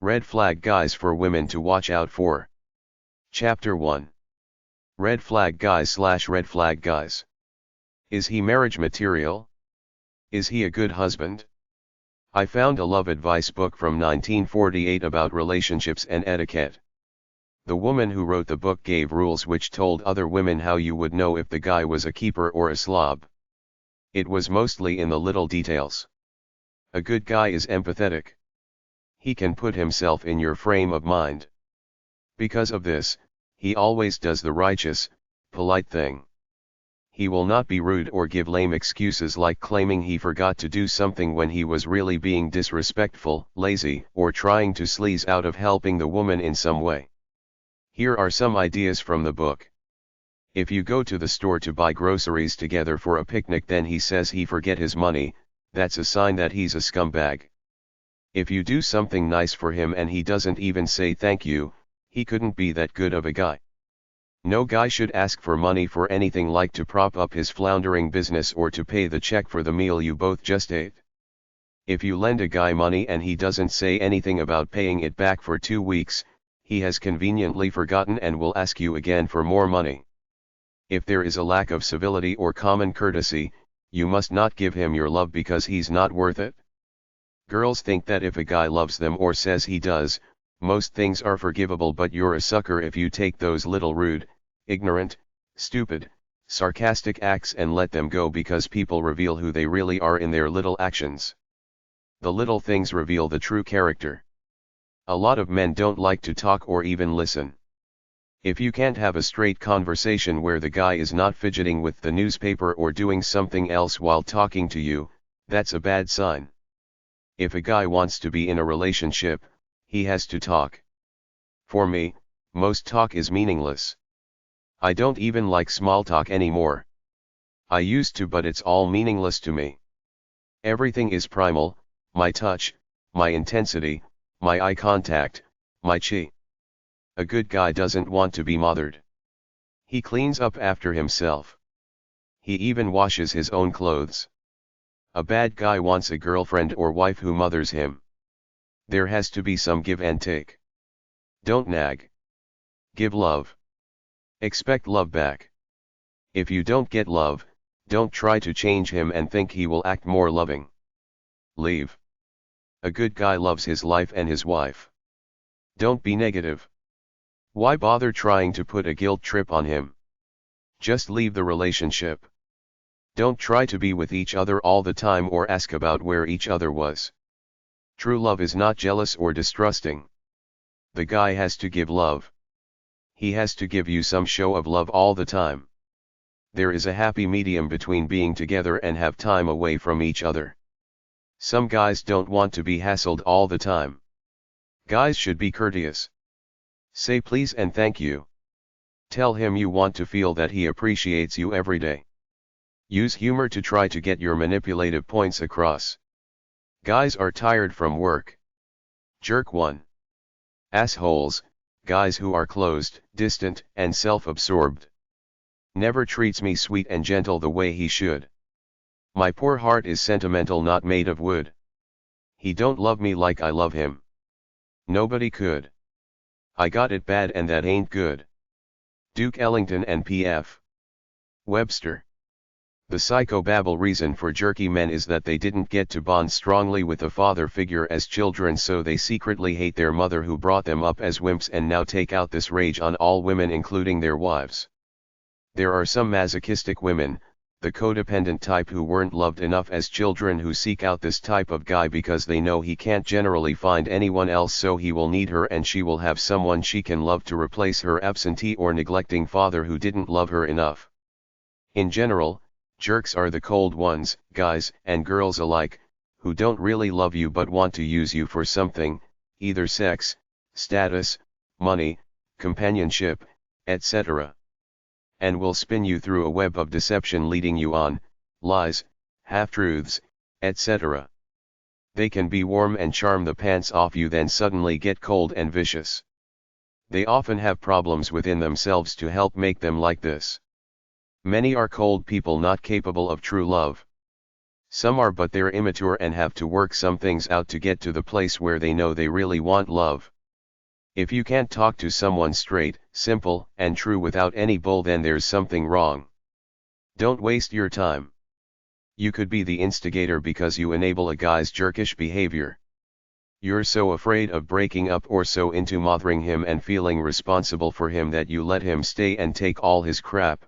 Red flag guys for women to watch out for. Chapter 1. Red flag guys / red flag guys. Is he marriage material? Is he a good husband? I found a love advice book from 1948 about relationships and etiquette. The woman who wrote the book gave rules which told other women how you would know if the guy was a keeper or a slob. It was mostly in the little details. A good guy is empathetic. He can put himself in your frame of mind. Because of this, he always does the righteous, polite thing. He will not be rude or give lame excuses like claiming he forgot to do something when he was really being disrespectful, lazy, or trying to sleaze out of helping the woman in some way. Here are some ideas from the book. If you go to the store to buy groceries together for a picnic, then he says he forget his money, that's a sign that he's a scumbag. If you do something nice for him and he doesn't even say thank you, he couldn't be that good of a guy. No guy should ask for money for anything like to prop up his floundering business or to pay the check for the meal you both just ate. If you lend a guy money and he doesn't say anything about paying it back for 2 weeks, he has conveniently forgotten and will ask you again for more money. If there is a lack of civility or common courtesy, you must not give him your love because he's not worth it. Girls think that if a guy loves them or says he does, most things are forgivable, but you're a sucker if you take those little rude, ignorant, stupid, sarcastic acts and let them go, because people reveal who they really are in their little actions. The little things reveal the true character. A lot of men don't like to talk or even listen. If you can't have a straight conversation where the guy is not fidgeting with the newspaper or doing something else while talking to you, that's a bad sign. If a guy wants to be in a relationship, he has to talk. For me, most talk is meaningless. I don't even like small talk anymore. I used to, but it's all meaningless to me. Everything is primal: my touch, my intensity, my eye contact, my chi. A good guy doesn't want to be mothered. He cleans up after himself. He even washes his own clothes. A bad guy wants a girlfriend or wife who mothers him. There has to be some give and take. Don't nag. Give love. Expect love back. If you don't get love, don't try to change him and think he will act more loving. Leave. A good guy loves his life and his wife. Don't be negative. Why bother trying to put a guilt trip on him? Just leave the relationship. Don't try to be with each other all the time or ask about where each other was. True love is not jealous or distrusting. The guy has to give love. He has to give you some show of love all the time. There is a happy medium between being together and have time away from each other. Some guys don't want to be hassled all the time. Guys should be courteous. Say please and thank you. Tell him you want to feel that he appreciates you every day. Use humor to try to get your manipulative points across. Guys are tired from work. Jerk 1. Assholes, guys who are closed, distant, and self-absorbed. Never treats me sweet and gentle the way he should. My poor heart is sentimental, not made of wood. He don't love me like I love him. Nobody could. I got it bad and that ain't good. Duke Ellington and P.F. Webster. The psychobabble reason for jerky men is that they didn't get to bond strongly with a father figure as children, so they secretly hate their mother who brought them up as wimps and now take out this rage on all women including their wives. There are some masochistic women, the codependent type, who weren't loved enough as children, who seek out this type of guy because they know he can't generally find anyone else, so he will need her and she will have someone she can love to replace her absentee or neglecting father who didn't love her enough. In general, jerks are the cold ones, guys and girls alike, who don't really love you but want to use you for something, either sex, status, money, companionship, etc. And will spin you through a web of deception, leading you on, lies, half-truths, etc. They can be warm and charm the pants off you, then suddenly get cold and vicious. They often have problems within themselves to help make them like this. Many are cold people not capable of true love. Some are, but they're immature and have to work some things out to get to the place where they know they really want love. If you can't talk to someone straight, simple, and true without any bull, then there's something wrong. Don't waste your time. You could be the instigator because you enable a guy's jerkish behavior. You're so afraid of breaking up or so into mothering him and feeling responsible for him that you let him stay and take all his crap.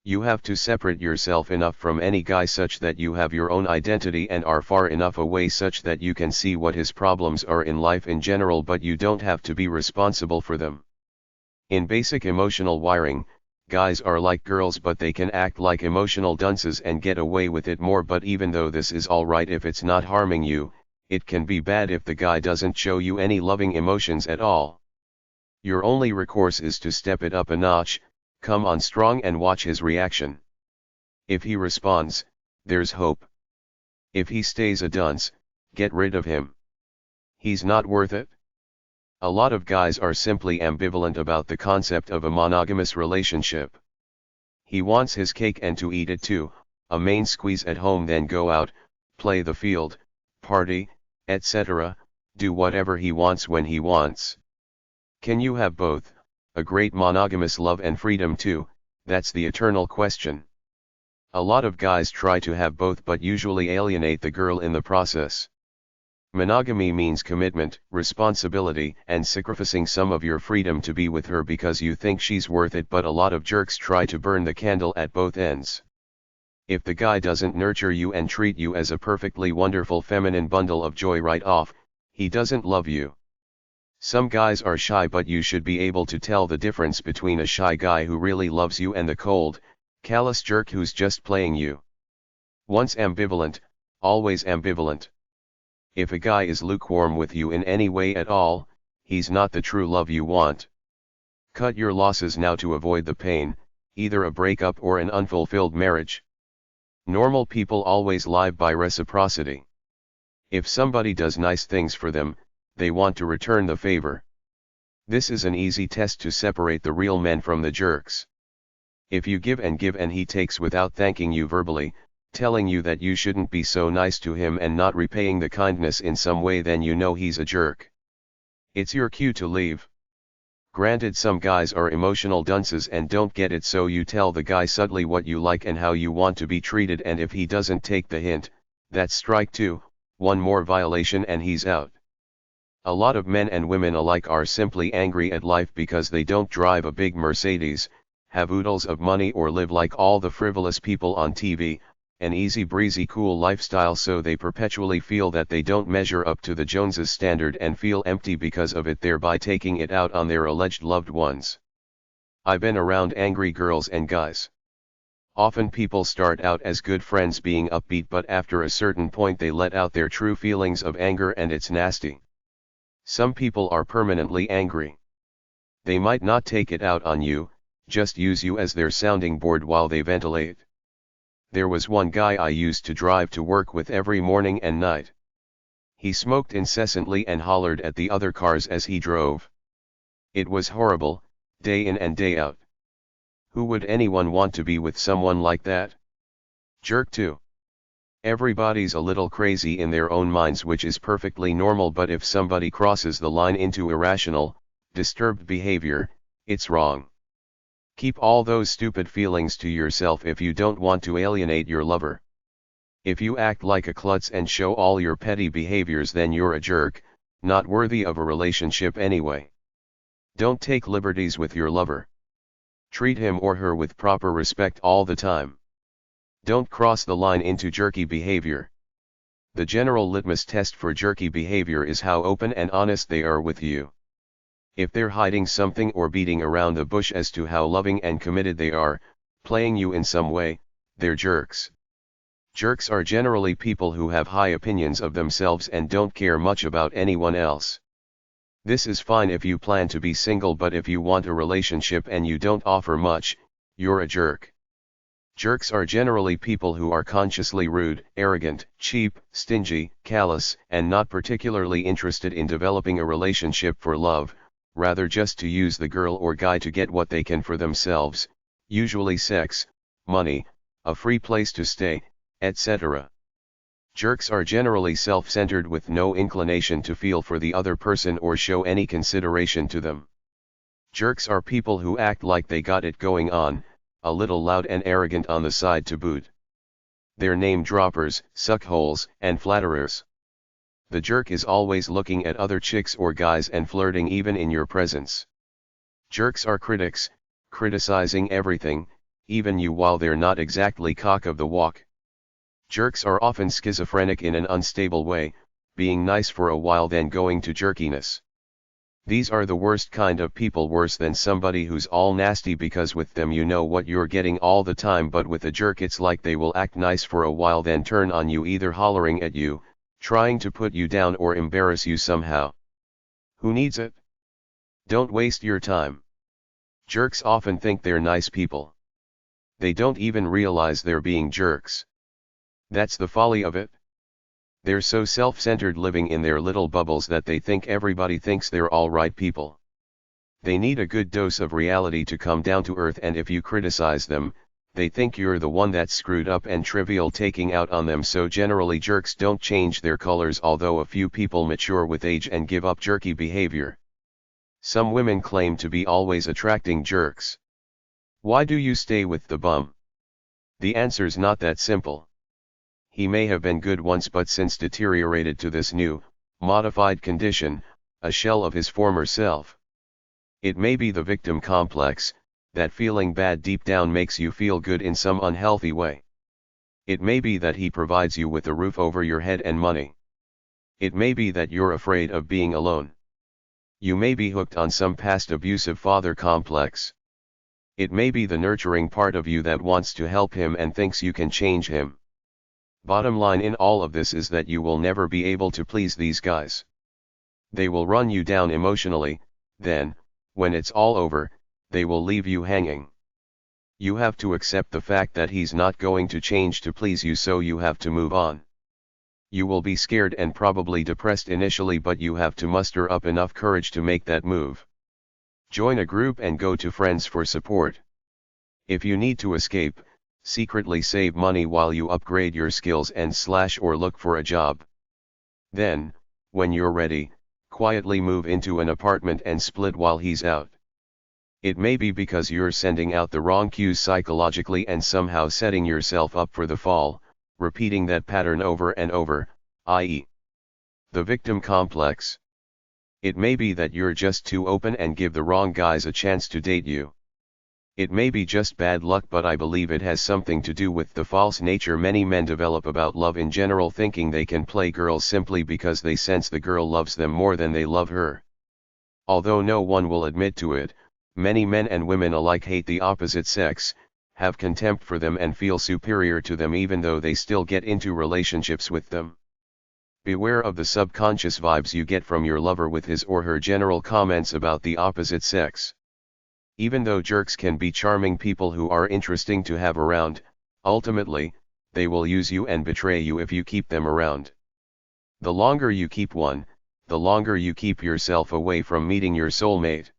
You have to separate yourself enough from any guy such that you have your own identity and are far enough away such that you can see what his problems are in life in general, but you don't have to be responsible for them. In basic emotional wiring, guys are like girls, but they can act like emotional dunces and get away with it more. But even though this is alright if it's not harming you, it can be bad if the guy doesn't show you any loving emotions at all. Your only recourse is to step it up a notch, come on strong and watch his reaction. If he responds, there's hope. If he stays a dunce, get rid of him. He's not worth it. A lot of guys are simply ambivalent about the concept of a monogamous relationship. He wants his cake and to eat it too, a main squeeze at home, then go out, play the field, party, etc., do whatever he wants when he wants. Can you have both, a great monogamous love and freedom too? That's the eternal question. A lot of guys try to have both but usually alienate the girl in the process. Monogamy means commitment, responsibility, and sacrificing some of your freedom to be with her because you think she's worth it, but a lot of jerks try to burn the candle at both ends. If the guy doesn't nurture you and treat you as a perfectly wonderful feminine bundle of joy right off, he doesn't love you. Some guys are shy, but you should be able to tell the difference between a shy guy who really loves you and the cold, callous jerk who's just playing you. Once ambivalent, always ambivalent. If a guy is lukewarm with you in any way at all, he's not the true love you want. Cut your losses now to avoid the pain, either a breakup or an unfulfilled marriage. Normal people always live by reciprocity. If somebody does nice things for them, they want to return the favor. This is an easy test to separate the real men from the jerks. If you give and he takes without thanking you verbally, telling you that you shouldn't be so nice to him and not repaying the kindness in some way, then you know he's a jerk. It's your cue to leave. Granted, some guys are emotional dunces and don't get it, so you tell the guy subtly what you like and how you want to be treated, and if he doesn't take the hint, that's strike two, one more violation and he's out. A lot of men and women alike are simply angry at life because they don't drive a big Mercedes, have oodles of money, or live like all the frivolous people on TV, an easy breezy cool lifestyle, so they perpetually feel that they don't measure up to the Joneses standard and feel empty because of it, thereby taking it out on their alleged loved ones. I've been around angry girls and guys. Often people start out as good friends being upbeat, but after a certain point they let out their true feelings of anger and it's nasty. Some people are permanently angry. They might not take it out on you, just use you as their sounding board while they ventilate. There was one guy I used to drive to work with every morning and night. He smoked incessantly and hollered at the other cars as he drove. It was horrible, day in and day out. Who would anyone want to be with someone like that? Jerk too. Everybody's a little crazy in their own minds, which is perfectly normal, but if somebody crosses the line into irrational, disturbed behavior, it's wrong. Keep all those stupid feelings to yourself if you don't want to alienate your lover. If you act like a klutz and show all your petty behaviors, then you're a jerk, not worthy of a relationship anyway. Don't take liberties with your lover. Treat him or her with proper respect all the time. Don't cross the line into jerky behavior. The general litmus test for jerky behavior is how open and honest they are with you. If they're hiding something or beating around the bush as to how loving and committed they are, playing you in some way, they're jerks. Jerks are generally people who have high opinions of themselves and don't care much about anyone else. This is fine if you plan to be single, but if you want a relationship and you don't offer much, you're a jerk. Jerks are generally people who are consciously rude, arrogant, cheap, stingy, callous, and not particularly interested in developing a relationship for love, rather just to use the girl or guy to get what they can for themselves, usually sex, money, a free place to stay, etc. Jerks are generally self-centered with no inclination to feel for the other person or show any consideration to them. Jerks are people who act like they got it going on, a little loud and arrogant on the side to boot. They're name droppers, suckholes, and flatterers. The jerk is always looking at other chicks or guys and flirting even in your presence. Jerks are critics, criticizing everything, even you, while they're not exactly cock of the walk. Jerks are often schizophrenic in an unstable way, being nice for a while then going to jerkiness. These are the worst kind of people, worse than somebody who's all nasty, because with them you know what you're getting all the time, but with a jerk it's like they will act nice for a while then turn on you, either hollering at you, trying to put you down, or embarrass you somehow. Who needs it? Don't waste your time. Jerks often think they're nice people. They don't even realize they're being jerks. That's the folly of it. They're so self-centered, living in their little bubbles, that they think everybody thinks they're all right people. They need a good dose of reality to come down to earth, and if you criticize them, they think you're the one that's screwed up and trivial, taking out on them. So generally jerks don't change their colors, although a few people mature with age and give up jerky behavior. Some women claim to be always attracting jerks. Why do you stay with the bum? The answer's not that simple. He may have been good once, but since deteriorated to this new, modified condition, a shell of his former self. It may be the victim complex, that feeling bad deep down makes you feel good in some unhealthy way. It may be that he provides you with a roof over your head and money. It may be that you're afraid of being alone. You may be hooked on some past abusive father complex. It may be the nurturing part of you that wants to help him and thinks you can change him. Bottom line in all of this is that you will never be able to please these guys. They will run you down emotionally, then, when it's all over, they will leave you hanging. You have to accept the fact that he's not going to change to please you, so you have to move on. You will be scared and probably depressed initially, but you have to muster up enough courage to make that move. Join a group and go to friends for support. If you need to escape, secretly save money while you upgrade your skills and or look for a job. Then, when you're ready, quietly move into an apartment and split while he's out. It may be because you're sending out the wrong cues psychologically and somehow setting yourself up for the fall, repeating that pattern over and over, i.e., the victim complex. It may be that you're just too open and give the wrong guys a chance to date you. It may be just bad luck, but I believe it has something to do with the false nature many men develop about love in general, thinking they can play girls simply because they sense the girl loves them more than they love her. Although no one will admit to it, many men and women alike hate the opposite sex, have contempt for them and feel superior to them even though they still get into relationships with them. Beware of the subconscious vibes you get from your lover with his or her general comments about the opposite sex. Even though jerks can be charming people who are interesting to have around, ultimately, they will use you and betray you if you keep them around. The longer you keep one, the longer you keep yourself away from meeting your soulmate.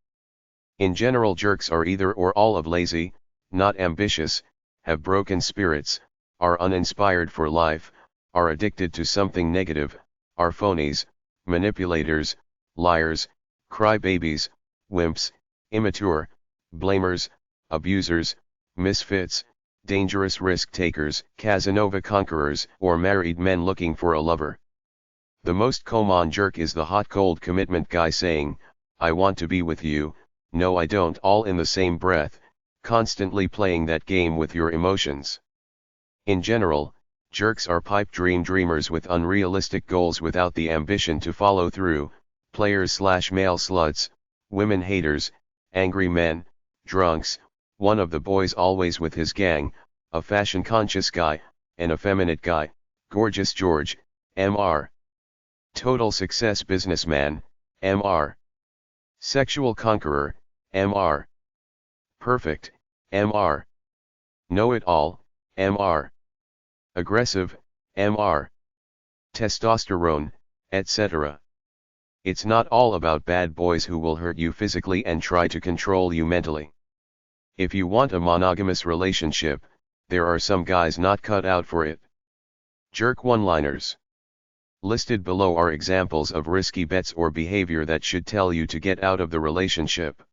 In general, jerks are either or all of lazy, not ambitious, have broken spirits, are uninspired for life, are addicted to something negative, are phonies, manipulators, liars, crybabies, wimps, immature, blamers, abusers, misfits, dangerous risk-takers, Casanova conquerors, or married men looking for a lover. The most common jerk is the hot-cold commitment guy saying, "I want to be with you, no I don't," all in the same breath, constantly playing that game with your emotions. In general, jerks are pipe dream dreamers with unrealistic goals without the ambition to follow through, players/male sluts, women haters, angry men, drunks, one of the boys always with his gang, a fashion-conscious guy, an effeminate guy, gorgeous George, Mr. Total success businessman, Mr. Sexual conqueror, Mr. Perfect, Mr. Know-it-all, Mr. Aggressive, Mr. Testosterone, etc. It's not all about bad boys who will hurt you physically and try to control you mentally. If you want a monogamous relationship, there are some guys not cut out for it. Jerk one-liners. Listed below are examples of risky bets or behavior that should tell you to get out of the relationship.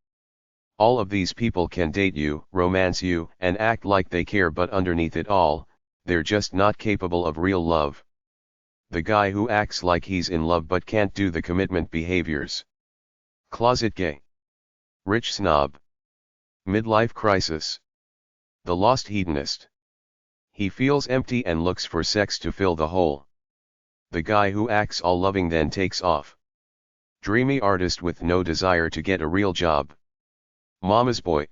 All of these people can date you, romance you, and act like they care, but underneath it all, they're just not capable of real love. The guy who acts like he's in love but can't do the commitment behaviors. Closet gay. Rich snob. Midlife crisis. The lost hedonist. He feels empty and looks for sex to fill the hole. The guy who acts all loving then takes off. Dreamy artist with no desire to get a real job. Mama's boy.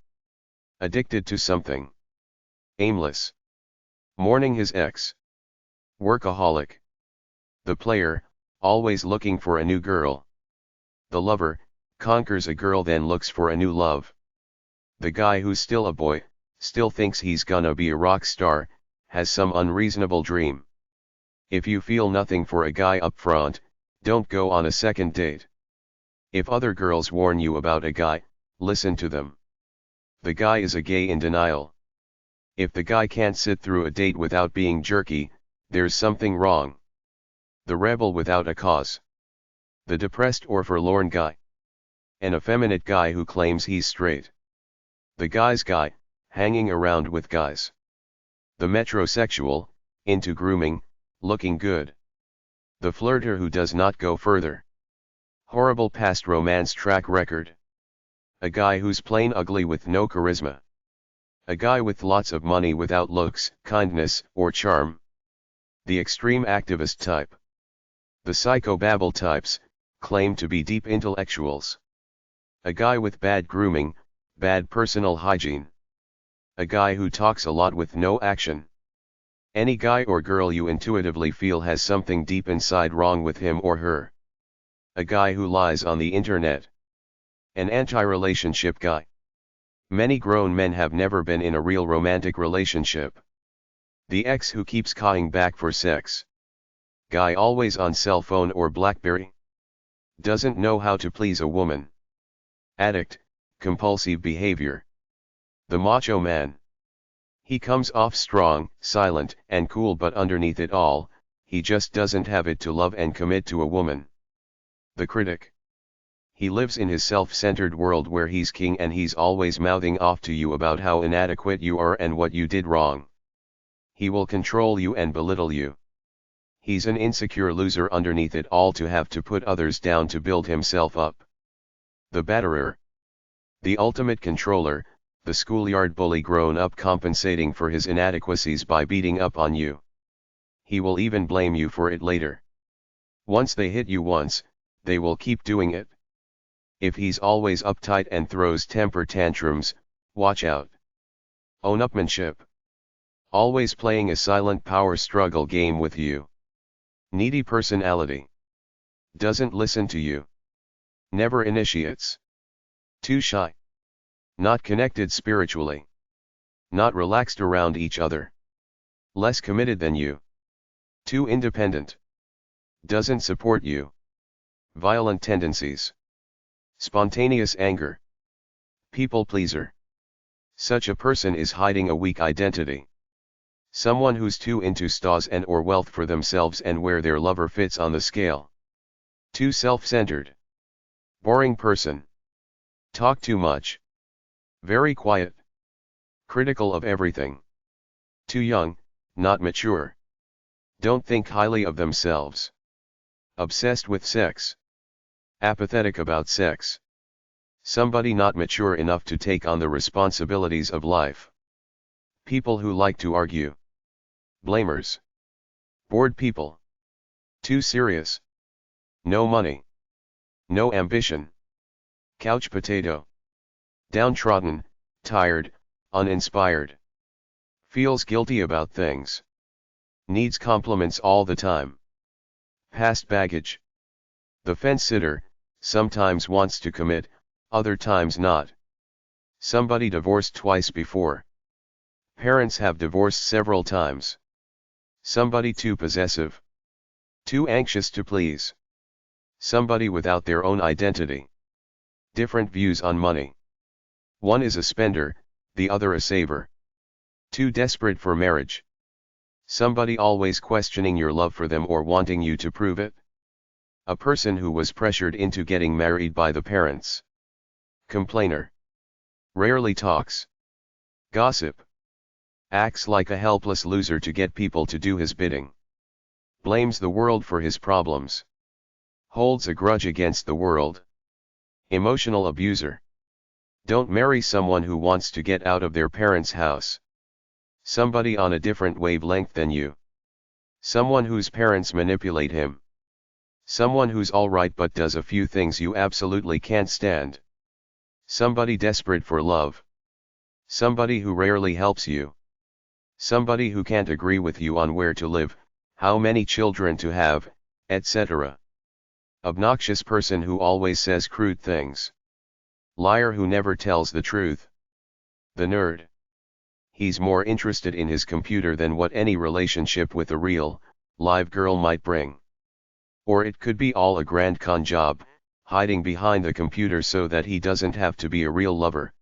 Addicted to something. Aimless. Mourning his ex. Workaholic. The player, always looking for a new girl. The lover, conquers a girl then looks for a new love. The guy who's still a boy, still thinks he's gonna be a rock star, has some unreasonable dream. If you feel nothing for a guy up front, don't go on a second date. If other girls warn you about a guy, listen to them. The guy is a gay in denial. If the guy can't sit through a date without being jerky, there's something wrong. The rebel without a cause. The depressed or forlorn guy. An effeminate guy who claims he's straight. The guy's guy, hanging around with guys. The metrosexual, into grooming, looking good. The flirter who does not go further. Horrible past romance track record. A guy who's plain ugly with no charisma. A guy with lots of money without looks, kindness, or charm. The extreme activist type. The psychobabble types, claim to be deep intellectuals. A guy with bad grooming, bad personal hygiene. A guy who talks a lot with no action. Any guy or girl you intuitively feel has something deep inside wrong with him or her. A guy who lies on the internet. An anti-relationship guy. Many grown men have never been in a real romantic relationship. The ex who keeps calling back for sex. Guy always on cell phone or BlackBerry. Doesn't know how to please a woman. Addict, compulsive behavior. The macho man. He comes off strong, silent, and cool, but underneath it all, he just doesn't have it to love and commit to a woman. The critic. He lives in his self-centered world where he's king and he's always mouthing off to you about how inadequate you are and what you did wrong. He will control you and belittle you. He's an insecure loser underneath it all to have to put others down to build himself up. The batterer. The ultimate controller, the schoolyard bully grown up compensating for his inadequacies by beating up on you. He will even blame you for it later. Once they hit you once, they will keep doing it. If he's always uptight and throws temper tantrums, watch out. Own-upmanship. Always playing a silent power struggle game with you. Needy personality. Doesn't listen to you. Never initiates. Too shy. Not connected spiritually. Not relaxed around each other. Less committed than you. Too independent. Doesn't support you. Violent tendencies. Spontaneous anger. People pleaser. Such a person is hiding a weak identity. Someone who's too into stars and or wealth for themselves and where their lover fits on the scale. Too self-centered. Boring person. Talk too much. Very quiet. Critical of everything. Too young, not mature. Don't think highly of themselves. Obsessed with sex. Apathetic about sex. Somebody not mature enough to take on the responsibilities of life. People who like to argue. Blamers. Bored people. Too serious. No money. No ambition. Couch potato. Downtrodden, tired, uninspired. Feels guilty about things. Needs compliments all the time. Past baggage. The fence-sitter, sometimes wants to commit, other times not. Somebody divorced twice before. Parents have divorced several times. Somebody too possessive. Too anxious to please. Somebody without their own identity. Different views on money. One is a spender, the other a saver. Too desperate for marriage. Somebody always questioning your love for them or wanting you to prove it. A person who was pressured into getting married by the parents. Complainer. Rarely talks. Gossip. Acts like a helpless loser to get people to do his bidding. Blames the world for his problems. Holds a grudge against the world. Emotional abuser. Don't marry someone who wants to get out of their parents' house. Somebody on a different wavelength than you. Someone whose parents manipulate him. Someone who's alright but does a few things you absolutely can't stand. Somebody desperate for love. Somebody who rarely helps you. Somebody who can't agree with you on where to live, how many children to have, etc. Obnoxious person who always says crude things. Liar who never tells the truth. The nerd. He's more interested in his computer than what any relationship with a real, live girl might bring. Or it could be all a grand con job, hiding behind the computer so that he doesn't have to be a real lover.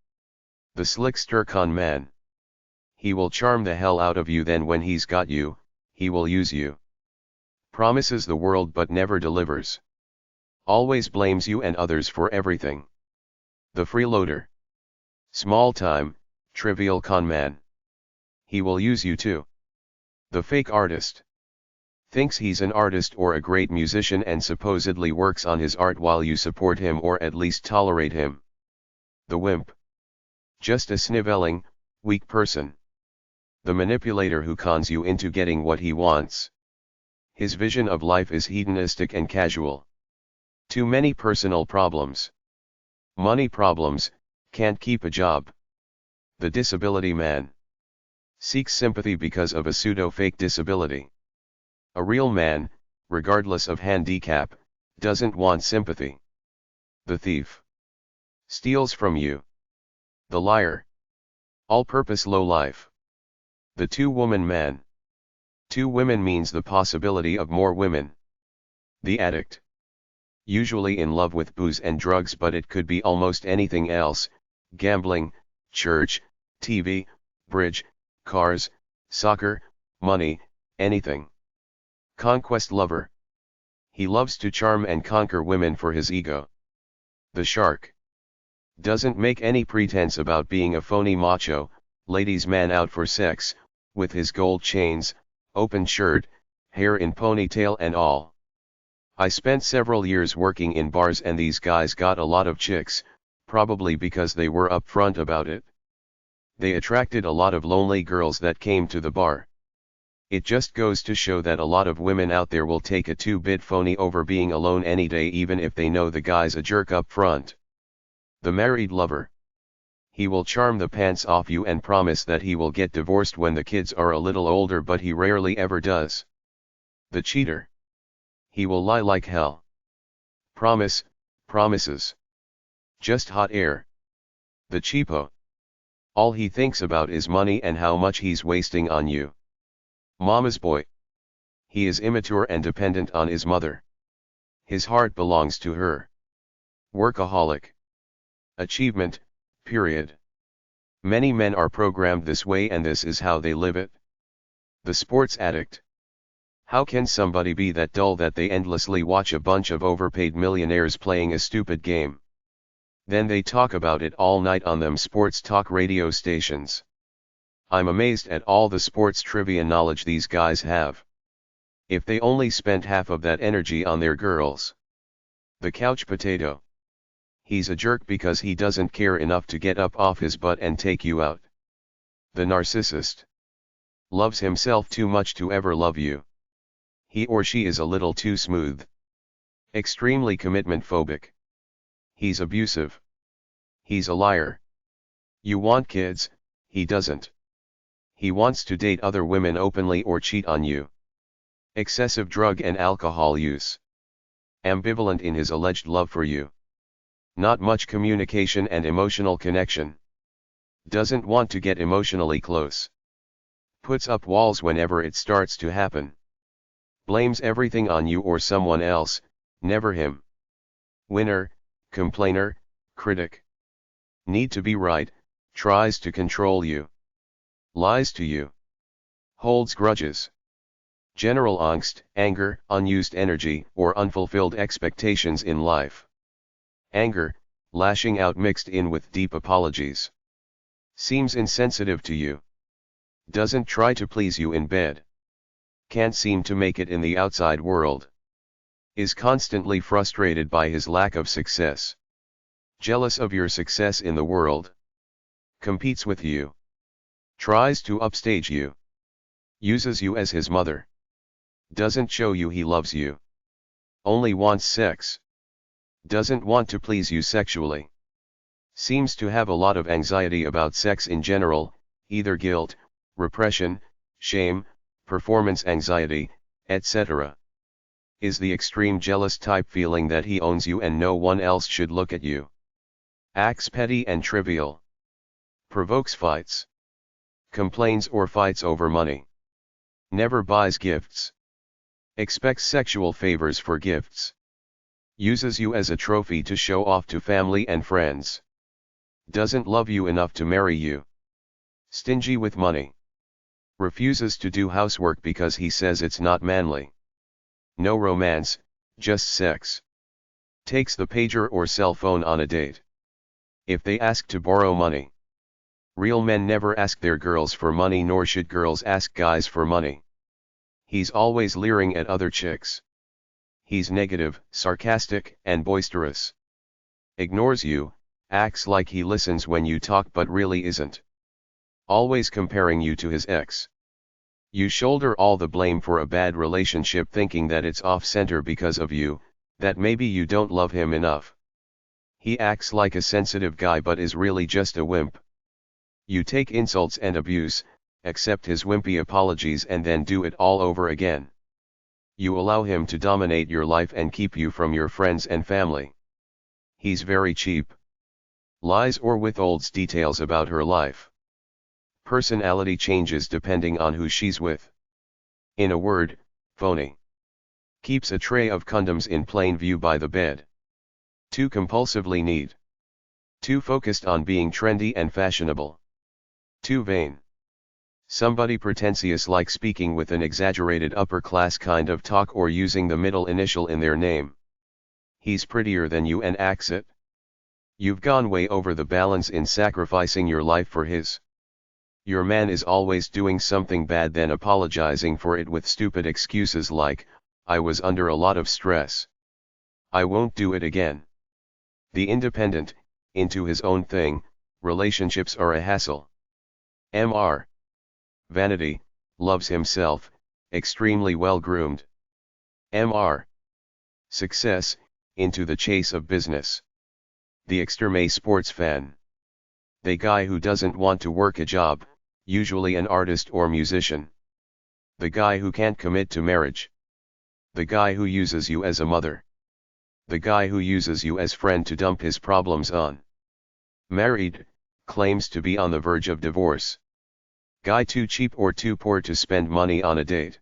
The slickster con man. He will charm the hell out of you, then when he's got you, he will use you. Promises the world but never delivers. Always blames you and others for everything. The freeloader. Small time, trivial con man. He will use you too. The fake artist. Thinks he's an artist or a great musician and supposedly works on his art while you support him or at least tolerate him. The wimp. Just a sniveling, weak person. The manipulator who cons you into getting what he wants. His vision of life is hedonistic and casual. Too many personal problems. Money problems, can't keep a job. The disability man. Seeks sympathy because of a pseudo-fake disability. A real man, regardless of handicap, doesn't want sympathy. The thief. Steals from you. The liar. All-purpose lowlife. The two-woman man. Two women means the possibility of more women. The addict. Usually in love with booze and drugs, but it could be almost anything else: gambling, church, TV, bridge, cars, soccer, money, anything. Conquest lover. He loves to charm and conquer women for his ego. The shark. Doesn't make any pretense about being a phony macho, ladies' man out for sex, with his gold chains, open shirt, hair in ponytail and all. I spent several years working in bars and these guys got a lot of chicks, probably because they were upfront about it. They attracted a lot of lonely girls that came to the bar. It just goes to show that a lot of women out there will take a two-bit phony over being alone any day, even if they know the guy's a jerk up front. The married lover. He will charm the pants off you and promise that he will get divorced when the kids are a little older, but he rarely ever does. The cheater. He will lie like hell. Promises. Just hot air. The cheapo. All he thinks about is money and how much he's wasting on you. Mama's boy. He is immature and dependent on his mother. His heart belongs to her. Workaholic. Achievement, period. Many men are programmed this way and this is how they live it. The sports addict. How can somebody be that dull that they endlessly watch a bunch of overpaid millionaires playing a stupid game? Then they talk about it all night on them sports talk radio stations. I'm amazed at all the sports trivia knowledge these guys have. If they only spent half of that energy on their girls. The couch potato. He's a jerk because he doesn't care enough to get up off his butt and take you out. The narcissist. Loves himself too much to ever love you. He or she is a little too smooth. Extremely commitment phobic. He's abusive. He's a liar. You want kids, he doesn't. He wants to date other women openly or cheat on you. Excessive drug and alcohol use. Ambivalent in his alleged love for you. Not much communication and emotional connection. Doesn't want to get emotionally close. Puts up walls whenever it starts to happen. Blames everything on you or someone else, never him. Winner, complainer, critic. Need to be right, tries to control you. Lies to you. Holds grudges. General angst, anger, unused energy, or unfulfilled expectations in life. Anger, lashing out mixed in with deep apologies. Seems insensitive to you. Doesn't try to please you in bed. Can't seem to make it in the outside world. Is constantly frustrated by his lack of success. Jealous of your success in the world. Competes with you. Tries to upstage you. Uses you as his mother. Doesn't show you he loves you. Only wants sex. Doesn't want to please you sexually. Seems to have a lot of anxiety about sex in general, either guilt, repression, shame, performance anxiety, etc. Is the extreme jealous type, feeling that he owns you and no one else should look at you. Acts petty and trivial. Provokes fights. Complains or fights over money. Never buys gifts. Expects sexual favors for gifts. Uses you as a trophy to show off to family and friends. Doesn't love you enough to marry you. Stingy with money. Refuses to do housework because he says it's not manly. No romance, just sex. Takes the pager or cell phone on a date. If they ask to borrow money. Real men never ask their girls for money, nor should girls ask guys for money. He's always leering at other chicks. He's negative, sarcastic, and boisterous. Ignores you, acts like he listens when you talk but really isn't. Always comparing you to his ex. You shoulder all the blame for a bad relationship, thinking that it's off-center because of you, that maybe you don't love him enough. He acts like a sensitive guy but is really just a wimp. You take insults and abuse, accept his wimpy apologies and then do it all over again. You allow him to dominate your life and keep you from your friends and family. He's very cheap. Lies or withholds details about her life. Personality changes depending on who she's with. In a word, phony. Keeps a tray of condoms in plain view by the bed. Too compulsively neat. Too focused on being trendy and fashionable. Too vain. Somebody pretentious, like speaking with an exaggerated upper class kind of talk or using the middle initial in their name. He's prettier than you and acts it. You've gone way over the balance in sacrificing your life for his. Your man is always doing something bad, then apologizing for it with stupid excuses like, I was under a lot of stress. I won't do it again. The independent, into his own thing, relationships are a hassle. Mr. Vanity, loves himself, extremely well groomed. Mr. Success, into the chase of business. The extreme sports fan. The guy who doesn't want to work a job, usually an artist or musician. The guy who can't commit to marriage. The guy who uses you as a mother. The guy who uses you as friend to dump his problems on. Married, claims to be on the verge of divorce. Guy too cheap or too poor to spend money on a date.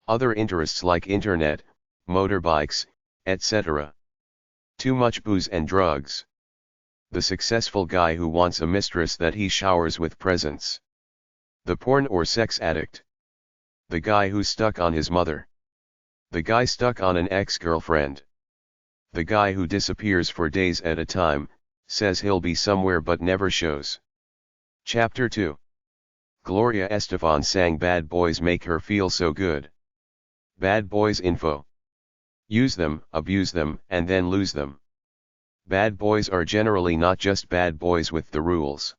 Other interests like internet, motorbikes, etc. Too much booze and drugs. The successful guy who wants a mistress that he showers with presents. The porn or sex addict. The guy who's stuck on his mother. The guy stuck on an ex-girlfriend. The guy who disappears for days at a time, says he'll be somewhere but never shows. Chapter 2. Gloria Estefan sang Bad Boys Make Her Feel So Good. Bad Boys info. Use them, abuse them, and then lose them. Bad boys are generally not just bad boys with the rules.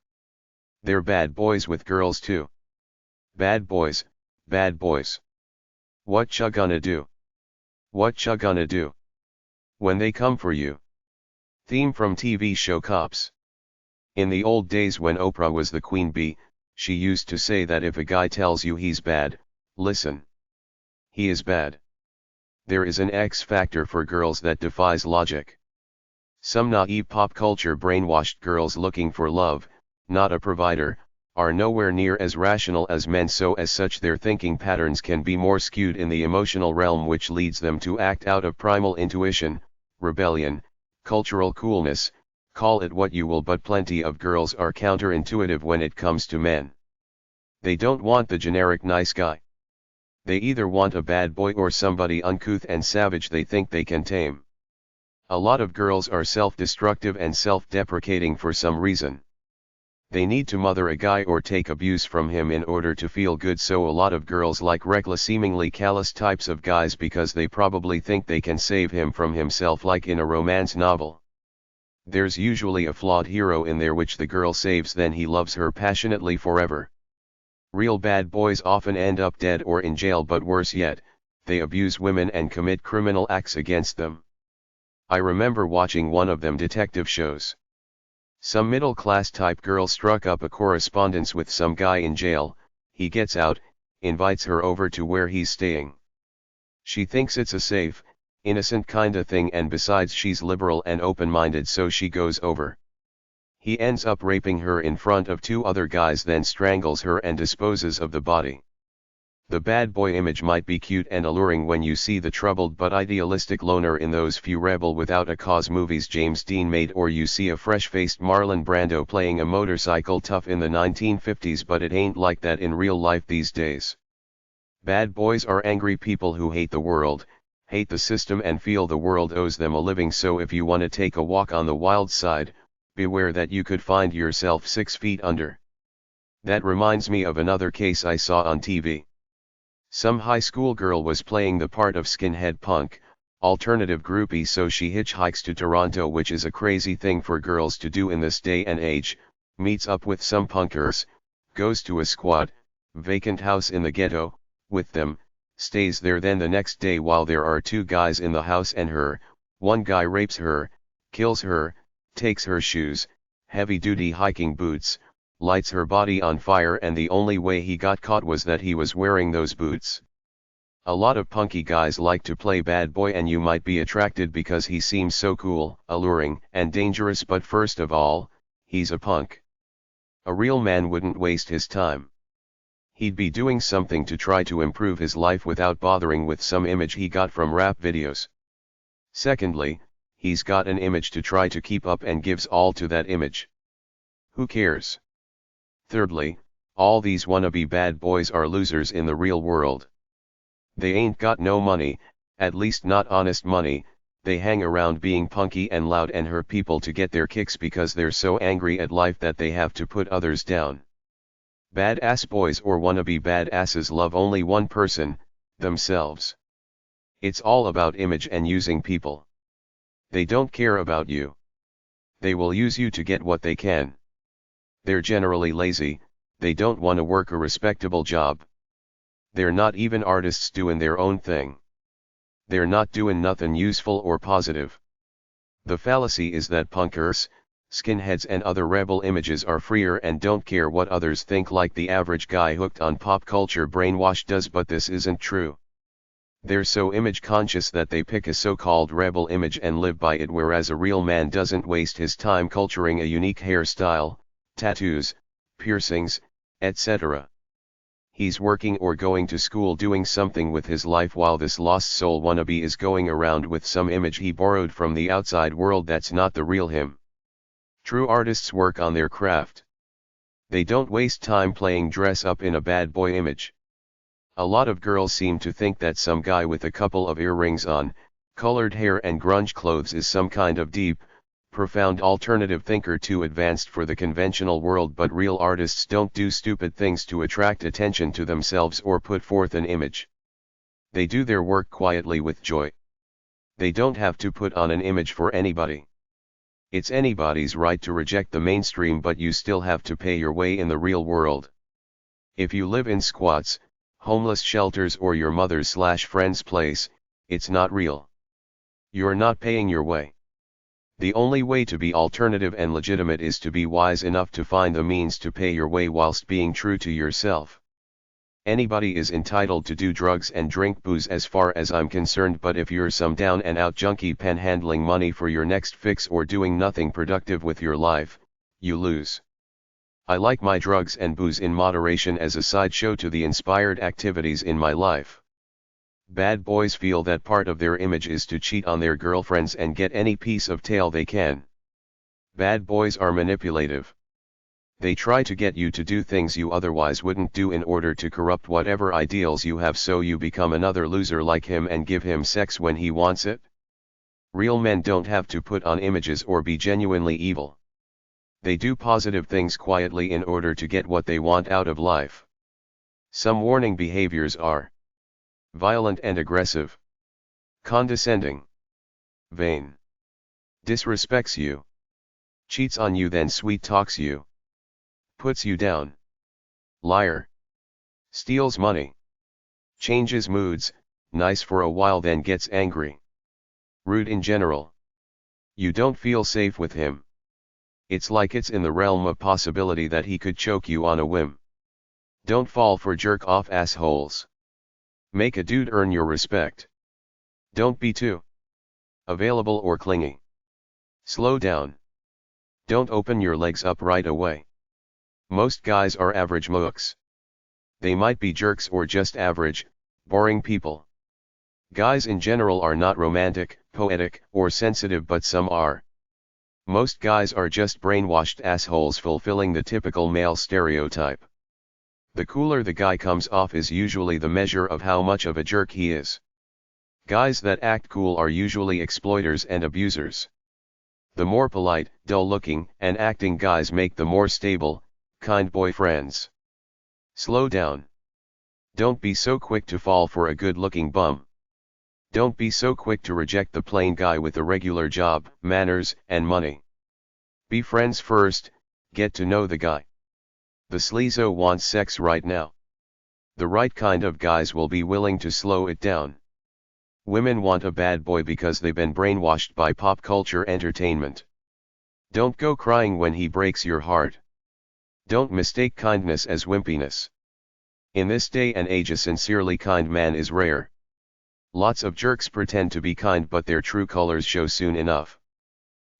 They're bad boys with girls too. Bad boys, bad boys. What ya gonna do? What ya gonna do when they come for you? Theme from TV show Cops. In the old days when Oprah was the queen bee, she used to say that if a guy tells you he's bad, listen. He is bad. There is an X factor for girls that defies logic. Some naive pop culture brainwashed girls looking for love, not a provider, are nowhere near as rational as men, so as such their thinking patterns can be more skewed in the emotional realm, which leads them to act out of primal intuition, rebellion, cultural coolness, call it what you will, but plenty of girls are counterintuitive when it comes to men. They don't want the generic nice guy. They either want a bad boy or somebody uncouth and savage they think they can tame. A lot of girls are self-destructive and self-deprecating for some reason. They need to mother a guy or take abuse from him in order to feel good, so a lot of girls like reckless, seemingly callous types of guys because they probably think they can save him from himself, like in a romance novel. There's usually a flawed hero in there which the girl saves, then he loves her passionately forever. Real bad boys often end up dead or in jail, but worse yet, they abuse women and commit criminal acts against them. I remember watching one of them detective shows. Some middle-class type girl struck up a correspondence with some guy in jail. He gets out, invites her over to where he's staying. She thinks it's a safe, innocent kinda thing, and besides she's liberal and open-minded, so she goes over. He ends up raping her in front of 2 other guys, then strangles her and disposes of the body. The bad boy image might be cute and alluring when you see the troubled but idealistic loner in those few rebel without a cause movies James Dean made, or you see a fresh-faced Marlon Brando playing a motorcycle tough in the 1950s, but it ain't like that in real life these days. Bad boys are angry people who hate the world, hate the system, and feel the world owes them a living, so if you want to take a walk on the wild side, beware that you could find yourself 6 feet under. That reminds me of another case I saw on TV. Some high school girl was playing the part of skinhead punk, alternative groupie, so she hitchhikes to Toronto, which is a crazy thing for girls to do in this day and age, meets up with some punkers, goes to a squat, vacant house in the ghetto, with them, stays there, then the next day while there are 2 guys in the house and her, one guy rapes her, kills her, takes her shoes, heavy-duty hiking boots, lights her body on fire, and the only way he got caught was that he was wearing those boots. A lot of punky guys like to play bad boy, and you might be attracted because he seems so cool, alluring, and dangerous, but first of all, he's a punk. A real man wouldn't waste his time. He'd be doing something to try to improve his life without bothering with some image he got from rap videos. Secondly, he's got an image to try to keep up and gives all to that image. Who cares? Thirdly, all these wannabe bad boys are losers in the real world. They ain't got no money, at least not honest money. They hang around being punky and loud and hurt people to get their kicks because they're so angry at life that they have to put others down. Badass boys or wannabe badasses love only one person, themselves. It's all about image and using people. They don't care about you. They will use you to get what they can. They're generally lazy, they don't want to work a respectable job. They're not even artists doing their own thing. They're not doing nothing useful or positive. The fallacy is that punkers, skinheads and other rebel images are freer and don't care what others think like the average guy hooked on pop culture brainwash does, but this isn't true. They're so image conscious that they pick a so-called rebel image and live by it, whereas a real man doesn't waste his time culturing a unique hairstyle, tattoos, piercings, etc. He's working or going to school doing something with his life, while this lost soul wannabe is going around with some image he borrowed from the outside world that's not the real him. True artists work on their craft. They don't waste time playing dress up in a bad boy image. A lot of girls seem to think that some guy with a couple of earrings on, colored hair and grunge clothes is some kind of deep, profound alternative thinker too advanced for the conventional world, but real artists don't do stupid things to attract attention to themselves or put forth an image. They do their work quietly with joy. They don't have to put on an image for anybody. It's anybody's right to reject the mainstream, but you still have to pay your way in the real world. If you live in squats, homeless shelters, or your mother's/friend's place, it's not real. You're not paying your way. The only way to be alternative and legitimate is to be wise enough to find the means to pay your way whilst being true to yourself. Anybody is entitled to do drugs and drink booze as far as I'm concerned, but if you're some down and out junkie panhandling money for your next fix or doing nothing productive with your life, you lose. I like my drugs and booze in moderation as a sideshow to the inspired activities in my life. Bad boys feel that part of their image is to cheat on their girlfriends and get any piece of tail they can. Bad boys are manipulative. They try to get you to do things you otherwise wouldn't do in order to corrupt whatever ideals you have, so you become another loser like him and give him sex when he wants it. Real men don't have to put on images or be genuinely evil. They do positive things quietly in order to get what they want out of life. Some warning behaviors are violent and aggressive, condescending, vain, disrespects you, cheats on you then sweet talks you, puts you down, liar, steals money, changes moods, nice for a while then gets angry, rude in general. You don't feel safe with him. It's like it's in the realm of possibility that he could choke you on a whim. Don't fall for jerk-off assholes. Make a dude earn your respect. Don't be too available or clingy. Slow down. Don't open your legs up right away. Most guys are average mooks. They might be jerks or just average, boring people. Guys in general are not romantic, poetic, or sensitive, but some are. Most guys are just brainwashed assholes fulfilling the typical male stereotype. The cooler the guy comes off is usually the measure of how much of a jerk he is. Guys that act cool are usually exploiters and abusers. The more polite, dull-looking, and acting guys make the more stable, kind boyfriends. Slow down. Don't be so quick to fall for a good-looking bum. Don't be so quick to reject the plain guy with a regular job, manners, and money. Be friends first, get to know the guy. The sleazo wants sex right now. The right kind of guys will be willing to slow it down. Women want a bad boy because they've been brainwashed by pop culture entertainment. Don't go crying when he breaks your heart. Don't mistake kindness as wimpiness. In this day and age, a sincerely kind man is rare. Lots of jerks pretend to be kind, but their true colors show soon enough.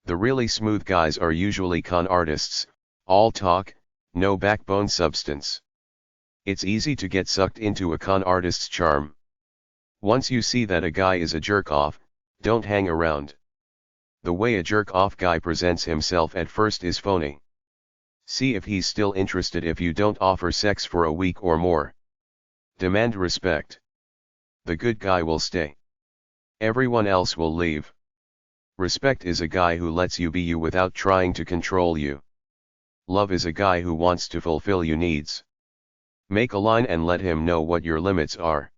The really smooth guys are usually con artists, all talk, no backbone substance. It's easy to get sucked into a con artist's charm. Once you see that a guy is a jerk-off, don't hang around. The way a jerk-off guy presents himself at first is phony. See if he's still interested if you don't offer sex for a week or more. Demand respect. The good guy will stay. Everyone else will leave. Respect is a guy who lets you be you without trying to control you. Love is a guy who wants to fulfill your needs. Make a line and let him know what your limits are.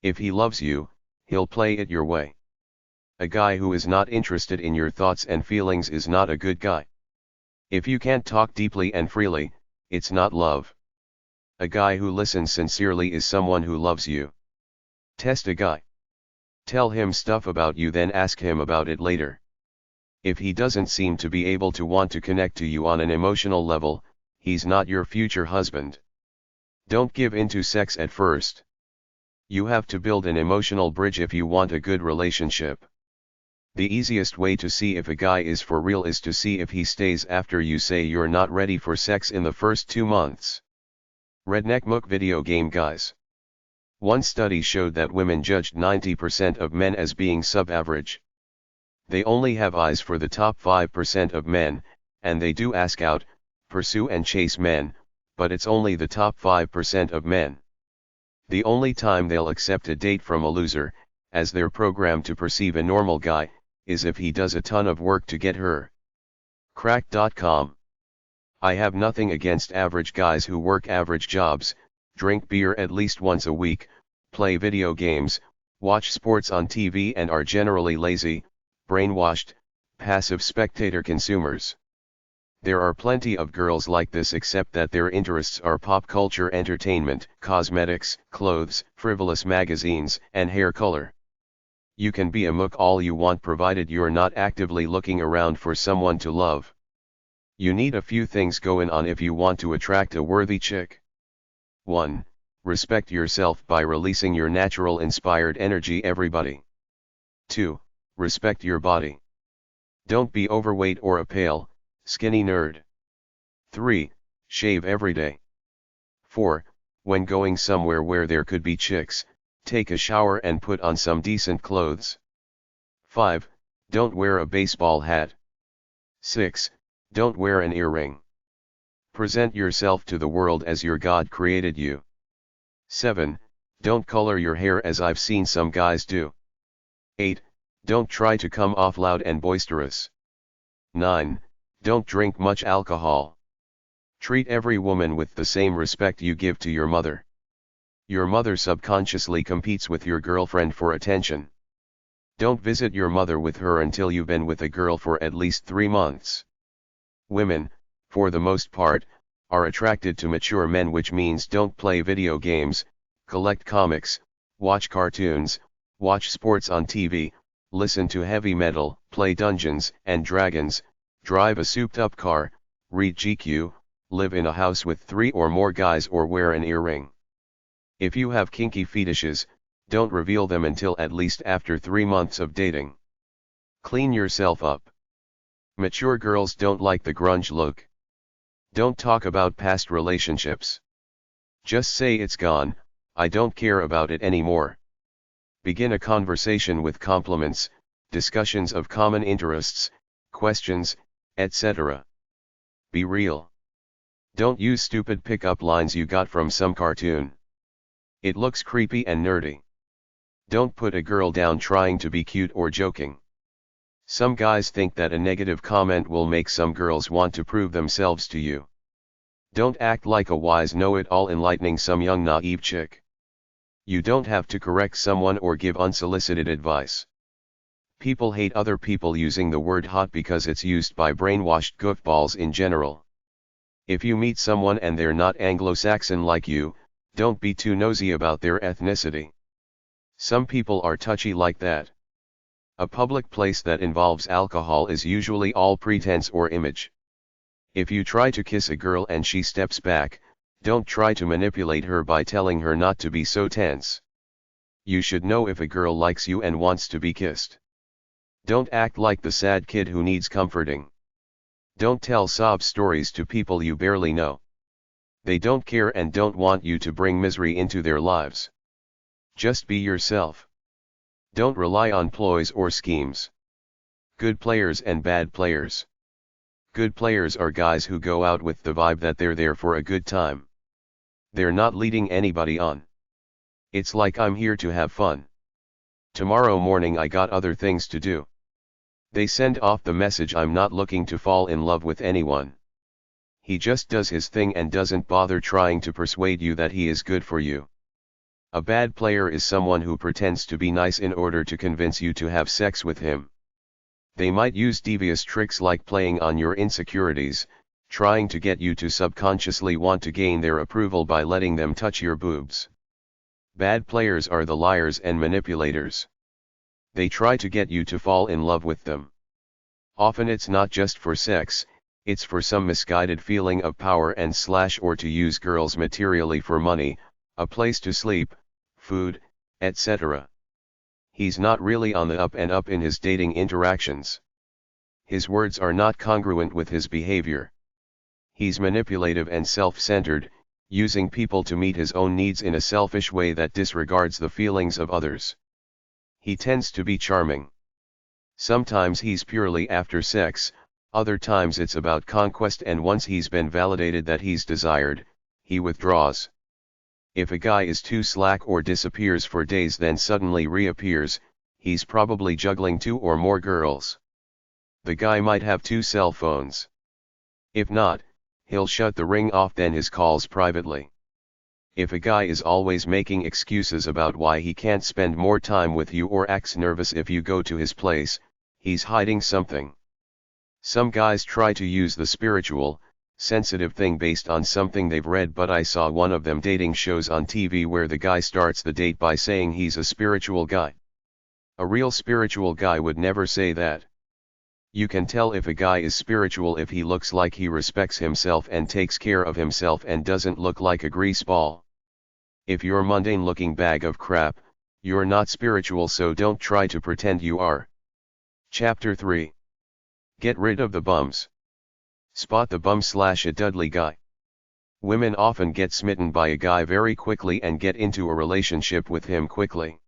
If he loves you, he'll play it your way. A guy who is not interested in your thoughts and feelings is not a good guy. If you can't talk deeply and freely, it's not love. A guy who listens sincerely is someone who loves you. Test a guy. Tell him stuff about you, then ask him about it later. If he doesn't seem to be able to want to connect to you on an emotional level, he's not your future husband. Don't give into sex at first. You have to build an emotional bridge if you want a good relationship. The easiest way to see if a guy is for real is to see if he stays after you say you're not ready for sex in the first 2 months. Redneck Mook video game guys. One study showed that women judged 90% of men as being sub-average. They only have eyes for the top 5% of men, and they do ask out, pursue and chase men, but it's only the top 5% of men. The only time they'll accept a date from a loser, as they're programmed to perceive a normal guy, is if he does a ton of work to get her. Crack.com. I have nothing against average guys who work average jobs, drink beer at least once a week, play video games, watch sports on TV, and are generally lazy, brainwashed, passive spectator consumers. There are plenty of girls like this, except that their interests are pop culture entertainment, cosmetics, clothes, frivolous magazines, and hair color. You can be a mook all you want provided you're not actively looking around for someone to love. You need a few things going on if you want to attract a worthy chick. 1. Respect yourself by releasing your natural inspired energy, everybody. 2. Respect your body. Don't be overweight or a pale, skinny nerd. 3. Shave every day. 4. When going somewhere where there could be chicks, take a shower and put on some decent clothes. 5. Don't wear a baseball hat. 6. Don't wear an earring. Present yourself to the world as your God created you. 7. Don't color your hair as I've seen some guys do. 8. Don't try to come off loud and boisterous. 9. Don't drink much alcohol. Treat every woman with the same respect you give to your mother. Your mother subconsciously competes with your girlfriend for attention. Don't visit your mother with her until you've been with a girl for at least 3 months. Women, for the most part, are attracted to mature men, which means don't play video games, collect comics, watch cartoons, watch sports on TV, listen to heavy metal, play Dungeons and Dragons, drive a souped-up car, read GQ, live in a house with 3 or more guys, or wear an earring. If you have kinky fetishes, don't reveal them until at least after 3 months of dating. Clean yourself up. Mature girls don't like the grunge look. Don't talk about past relationships. Just say it's gone, I don't care about it anymore. Begin a conversation with compliments, discussions of common interests, questions, etc. Be real. Don't use stupid pickup lines you got from some cartoon. It looks creepy and nerdy. Don't put a girl down trying to be cute or joking. Some guys think that a negative comment will make some girls want to prove themselves to you. Don't act like a wise know-it-all enlightening some young naive chick. You don't have to correct someone or give unsolicited advice. People hate other people using the word hot because it's used by brainwashed goofballs in general. If you meet someone and they're not Anglo-Saxon like you, don't be too nosy about their ethnicity. Some people are touchy like that. A public place that involves alcohol is usually all pretense or image. If you try to kiss a girl and she steps back, don't try to manipulate her by telling her not to be so tense. You should know if a girl likes you and wants to be kissed. Don't act like the sad kid who needs comforting. Don't tell sob stories to people you barely know. They don't care and don't want you to bring misery into their lives. Just be yourself. Don't rely on ploys or schemes. Good players and bad players. Good players are guys who go out with the vibe that they're there for a good time. They're not leading anybody on. It's like, I'm here to have fun. Tomorrow morning I got other things to do. They send off the message, I'm not looking to fall in love with anyone. He just does his thing and doesn't bother trying to persuade you that he is good for you. A bad player is someone who pretends to be nice in order to convince you to have sex with him. They might use devious tricks like playing on your insecurities, trying to get you to subconsciously want to gain their approval by letting them touch your boobs. Bad players are the liars and manipulators. They try to get you to fall in love with them. Often it's not just for sex, it's for some misguided feeling of power and / or to use girls materially for money, a place to sleep, food, etc. He's not really on the up and up in his dating interactions. His words are not congruent with his behavior. He's manipulative and self-centered, using people to meet his own needs in a selfish way that disregards the feelings of others. He tends to be charming. Sometimes he's purely after sex, other times it's about conquest, and once he's been validated that he's desired, he withdraws. If a guy is too slack or disappears for days then suddenly reappears, he's probably juggling 2 or more girls. The guy might have 2 cell phones. If not, he'll shut the ring off then his calls privately. If a guy is always making excuses about why he can't spend more time with you or acts nervous if you go to his place, he's hiding something. Some guys try to use the spiritual, sensitive thing based on something they've read, but I saw one of them dating shows on TV where the guy starts the date by saying he's a spiritual guy. A real spiritual guy would never say that. You can tell if a guy is spiritual if he looks like he respects himself and takes care of himself and doesn't look like a grease ball. If you're a mundane looking bag of crap, you're not spiritual, so don't try to pretend you are. Chapter 3. Get rid of the bums. Spot the bum / a Dudley guy. Women often get smitten by a guy very quickly and get into a relationship with him quickly.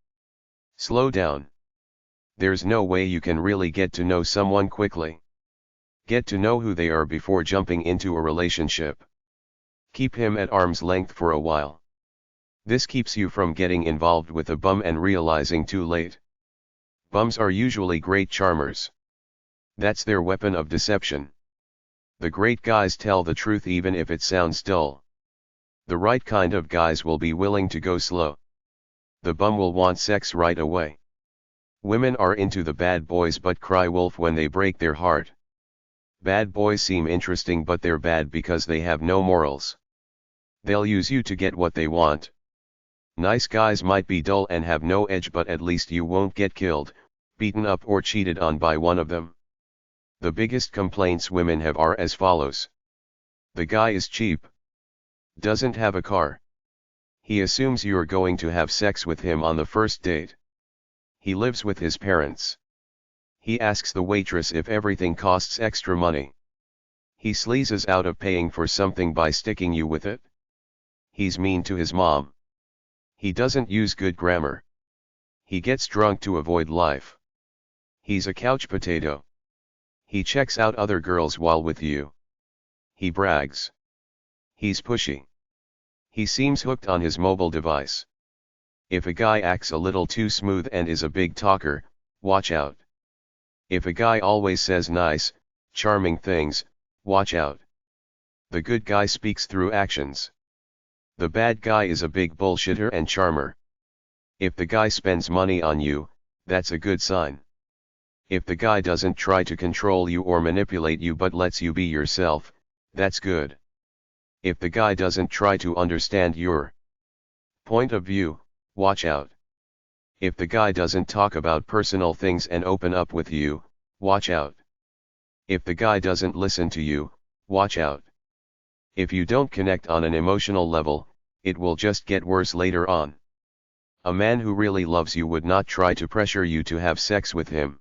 Slow down. There's no way you can really get to know someone quickly. Get to know who they are before jumping into a relationship. Keep him at arm's length for a while. This keeps you from getting involved with a bum and realizing too late. Bums are usually great charmers. That's their weapon of deception. The great guys tell the truth even if it sounds dull. The right kind of guys will be willing to go slow. The bum will want sex right away. Women are into the bad boys but cry wolf when they break their heart. Bad boys seem interesting but they're bad because they have no morals. They'll use you to get what they want. Nice guys might be dull and have no edge, but at least you won't get killed, beaten up or cheated on by one of them. The biggest complaints women have are as follows. The guy is cheap. Doesn't have a car. He assumes you're going to have sex with him on the first date. He lives with his parents. He asks the waitress if everything costs extra money. He sleazes out of paying for something by sticking you with it. He's mean to his mom. He doesn't use good grammar. He gets drunk to avoid life. He's a couch potato. He checks out other girls while with you. He brags. He's pushy. He seems hooked on his mobile device. If a guy acts a little too smooth and is a big talker, watch out. If a guy always says nice, charming things, watch out. The good guy speaks through actions. The bad guy is a big bullshitter and charmer. If the guy spends money on you, that's a good sign. If the guy doesn't try to control you or manipulate you but lets you be yourself, that's good. If the guy doesn't try to understand your point of view, watch out. If the guy doesn't talk about personal things and open up with you, watch out. If the guy doesn't listen to you, watch out. If you don't connect on an emotional level, it will just get worse later on. A man who really loves you would not try to pressure you to have sex with him.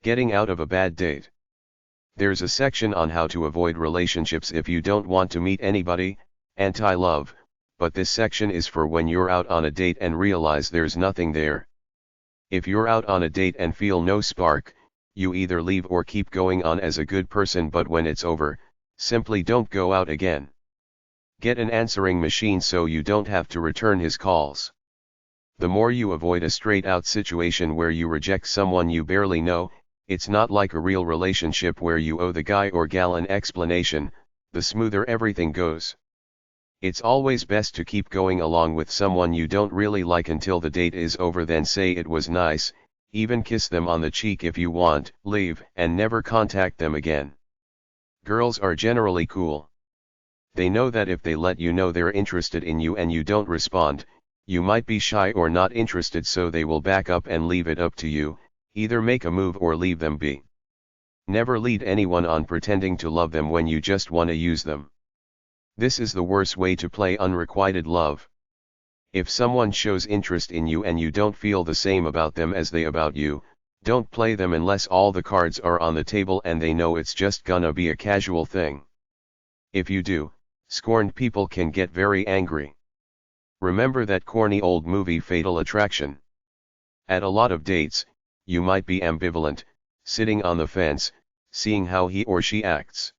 Getting out of a bad date. There's a section on how to avoid relationships if you don't want to meet anybody, anti-love, but this section is for when you're out on a date and realize there's nothing there. If you're out on a date and feel no spark, you either leave or keep going on as a good person, but when it's over, simply don't go out again. Get an answering machine so you don't have to return his calls. The more you avoid a straight-out situation where you reject someone you barely know, it's not like a real relationship where you owe the guy or gal an explanation, the smoother everything goes. It's always best to keep going along with someone you don't really like until the date is over, then say it was nice, even kiss them on the cheek if you want, leave, and never contact them again. Girls are generally cool. They know that if they let you know they're interested in you and you don't respond, you might be shy or not interested, so they will back up and leave it up to you, either make a move or leave them be. Never lead anyone on pretending to love them when you just want to use them. This is the worst way to play unrequited love. If someone shows interest in you and you don't feel the same about them as they about you, don't play them unless all the cards are on the table and they know it's just gonna be a casual thing. If you do, scorned people can get very angry. Remember that corny old movie Fatal Attraction. At a lot of dates, you might be ambivalent, sitting on the fence, seeing how he or she acts.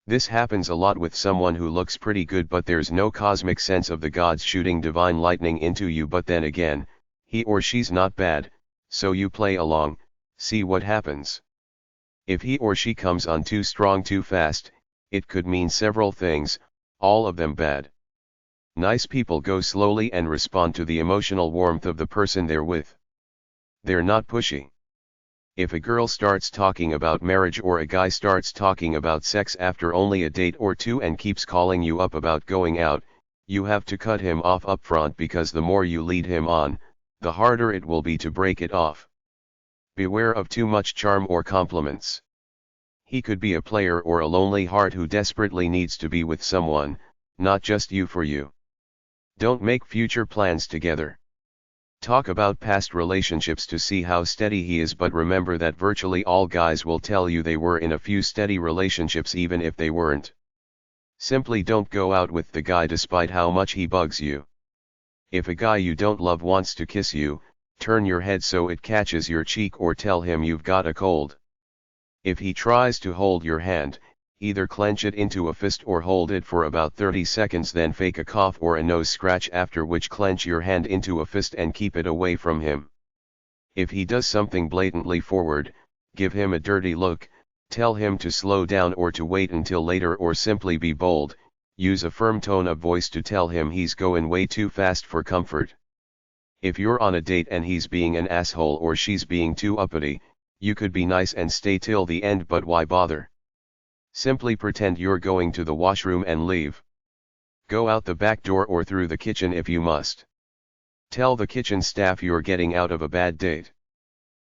This happens a lot with someone who looks pretty good but there's no cosmic sense of the gods shooting divine lightning into you, but then again, he or she's not bad, so you play along, see what happens. If he or she comes on too strong too fast, it could mean several things, all of them bad. Nice people go slowly and respond to the emotional warmth of the person they're with. They're not pushy. If a girl starts talking about marriage or a guy starts talking about sex after only a date or two and keeps calling you up about going out, you have to cut him off upfront, because the more you lead him on, the harder it will be to break it off. Beware of too much charm or compliments. He could be a player or a lonely heart who desperately needs to be with someone, not just you for you. Don't make future plans together. Talk about past relationships to see how steady he is, but remember that virtually all guys will tell you they were in a few steady relationships even if they weren't. Simply don't go out with the guy despite how much he bugs you. If a guy you don't love wants to kiss you, turn your head so it catches your cheek or tell him you've got a cold. If he tries to hold your hand, Either clench it into a fist or hold it for about 30 seconds, then fake a cough or a nose scratch, after which clench your hand into a fist and keep it away from him. If he does something blatantly forward, give him a dirty look, tell him to slow down or to wait until later, or simply be bold, use a firm tone of voice to tell him he's going way too fast for comfort. If you're on a date and he's being an asshole or she's being too uppity, you could be nice and stay till the end, but why bother? Simply pretend you're going to the washroom and leave. Go out the back door or through the kitchen if you must. Tell the kitchen staff you're getting out of a bad date.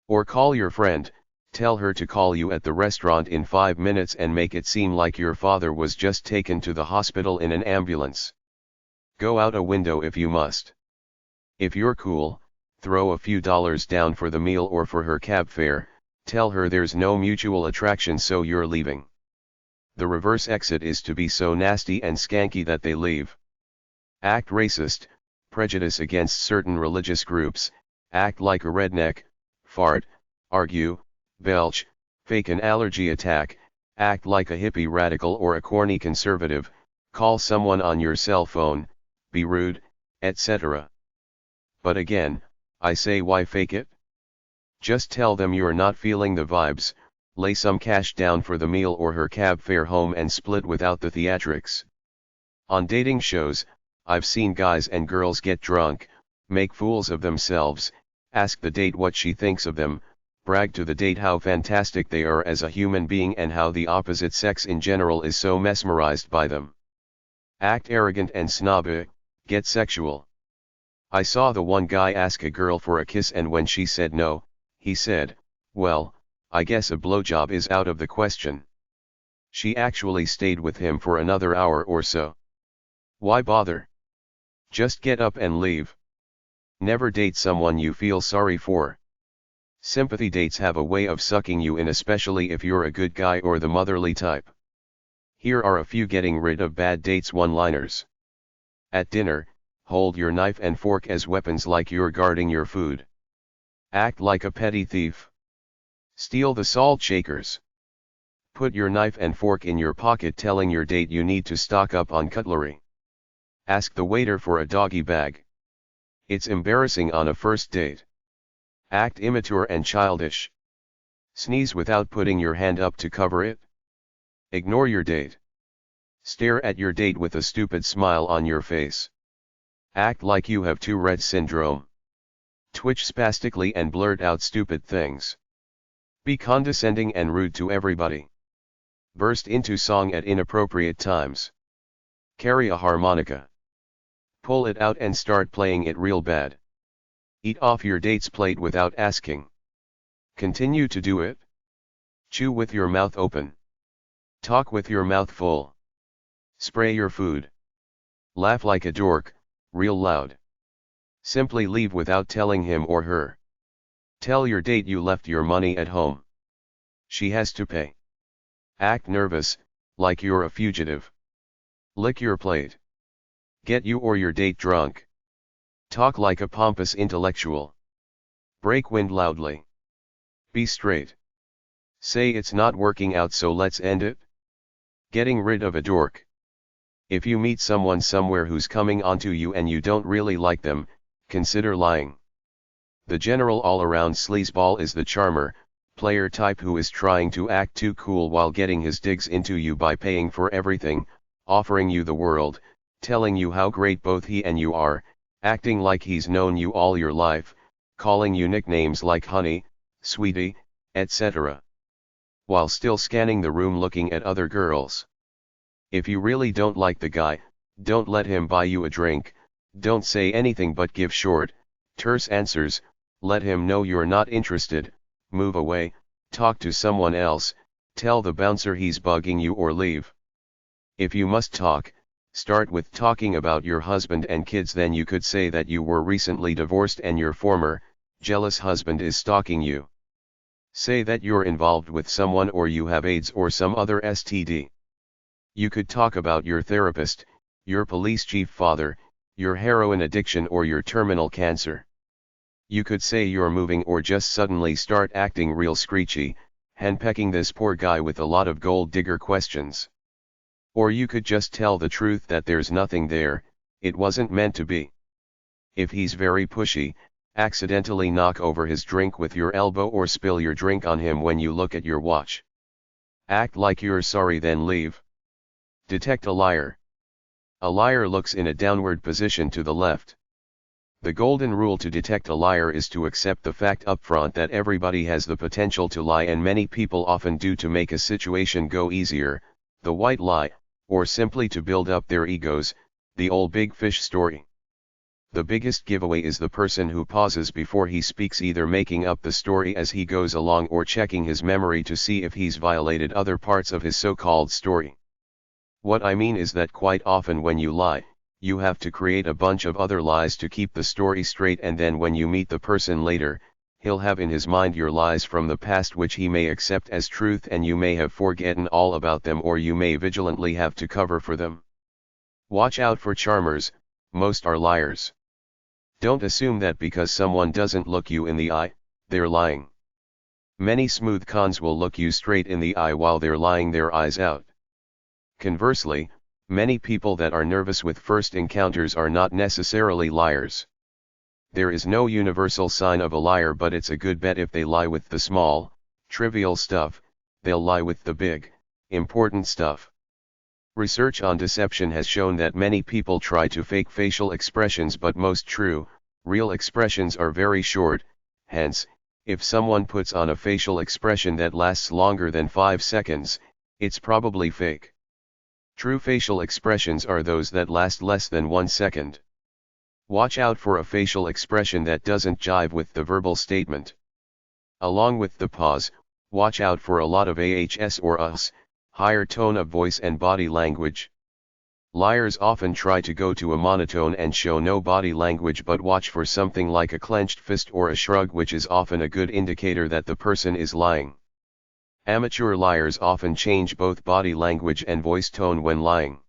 Or call your friend, tell her to call you at the restaurant in 5 minutes and make it seem like your father was just taken to the hospital in an ambulance. Go out a window if you must. If you're cool, throw a few dollars down for the meal or for her cab fare, tell her there's no mutual attraction so you're leaving. The reverse exit is to be so nasty and skanky that they leave. Act racist, prejudice against certain religious groups, act like a redneck, fart, argue, belch, fake an allergy attack, act like a hippie radical or a corny conservative, call someone on your cell phone, be rude, etc. But again, I say, why fake it? Just tell them you're not feeling the vibes, lay some cash down for the meal or her cab fare home and split without the theatrics. On dating shows, I've seen guys and girls get drunk, make fools of themselves, ask the date what she thinks of them, brag to the date how fantastic they are as a human being and how the opposite sex in general is so mesmerized by them. Act arrogant and snobby, get sexual. I saw the one guy ask a girl for a kiss, and when she said no, he said, "Well, I guess a blowjob is out of the question." She actually stayed with him for another hour or so. Why bother? Just get up and leave. Never date someone you feel sorry for. Sympathy dates have a way of sucking you in, especially if you're a good guy or the motherly type. Here are a few getting rid of bad dates one-liners. At dinner, hold your knife and fork as weapons like you're guarding your food. Act like a petty thief. Steal the salt shakers. Put your knife and fork in your pocket, telling your date you need to stock up on cutlery. Ask the waiter for a doggy bag. It's embarrassing on a first date. Act immature and childish. Sneeze without putting your hand up to cover it. Ignore your date. Stare at your date with a stupid smile on your face. Act like you have Tourette's syndrome. Twitch spastically and blurt out stupid things. Be condescending and rude to everybody. Burst into song at inappropriate times. Carry a harmonica. Pull it out and start playing it real bad. Eat off your date's plate without asking. Continue to do it. Chew with your mouth open. Talk with your mouth full. Spray your food. Laugh like a dork, real loud. Simply leave without telling him or her. Tell your date you left your money at home. She has to pay. Act nervous, like you're a fugitive. Lick your plate. Get you or your date drunk. Talk like a pompous intellectual. Break wind loudly. Be straight. Say it's not working out, so let's end it. Getting rid of a dork. If you meet someone somewhere who's coming onto you and you don't really like them, consider lying. The general all-around sleazeball is the charmer, player type who is trying to act too cool while getting his digs into you by paying for everything, offering you the world, telling you how great both he and you are, acting like he's known you all your life, calling you nicknames like honey, sweetie, etc. while still scanning the room looking at other girls. If you really don't like the guy, don't let him buy you a drink, don't say anything but give short, terse answers, let him know you're not interested, move away, talk to someone else, tell the bouncer he's bugging you, or leave. If you must talk, start with talking about your husband and kids, then you could say that you were recently divorced and your former, jealous husband is stalking you. Say that you're involved with someone or you have AIDS or some other STD. You could talk about your therapist, your police chief father, your heroin addiction or your terminal cancer. You could say you're moving or just suddenly start acting real screechy, henpecking this poor guy with a lot of gold digger questions. Or you could just tell the truth that there's nothing there, it wasn't meant to be. If he's very pushy, accidentally knock over his drink with your elbow or spill your drink on him when you look at your watch. Act like you're sorry, then leave. Detect a liar. A liar looks in a downward position to the left. The golden rule to detect a liar is to accept the fact upfront that everybody has the potential to lie, and many people often do to make a situation go easier, the white lie, or simply to build up their egos, the old big fish story. The biggest giveaway is the person who pauses before he speaks, either making up the story as he goes along or checking his memory to see if he's violated other parts of his so-called story. What I mean is that quite often when you lie, you have to create a bunch of other lies to keep the story straight, and then when you meet the person later, he'll have in his mind your lies from the past which he may accept as truth, and you may have forgotten all about them, or you may vigilantly have to cover for them. Watch out for charmers, most are liars. Don't assume that because someone doesn't look you in the eye, they're lying. Many smooth cons will look you straight in the eye while they're lying their eyes out. Conversely, many people that are nervous with first encounters are not necessarily liars. There is no universal sign of a liar, but it's a good bet if they lie with the small, trivial stuff, they'll lie with the big, important stuff. Research on deception has shown that many people try to fake facial expressions, but most true, real expressions are very short. Hence, if someone puts on a facial expression that lasts longer than 5 seconds, it's probably fake. True facial expressions are those that last less than 1 second. Watch out for a facial expression that doesn't jive with the verbal statement. Along with the pause, watch out for a lot of ahs or uhs, higher tone of voice and body language. Liars often try to go to a monotone and show no body language, but watch for something like a clenched fist or a shrug, which is often a good indicator that the person is lying. Amateur liars often change both body language and voice tone when lying.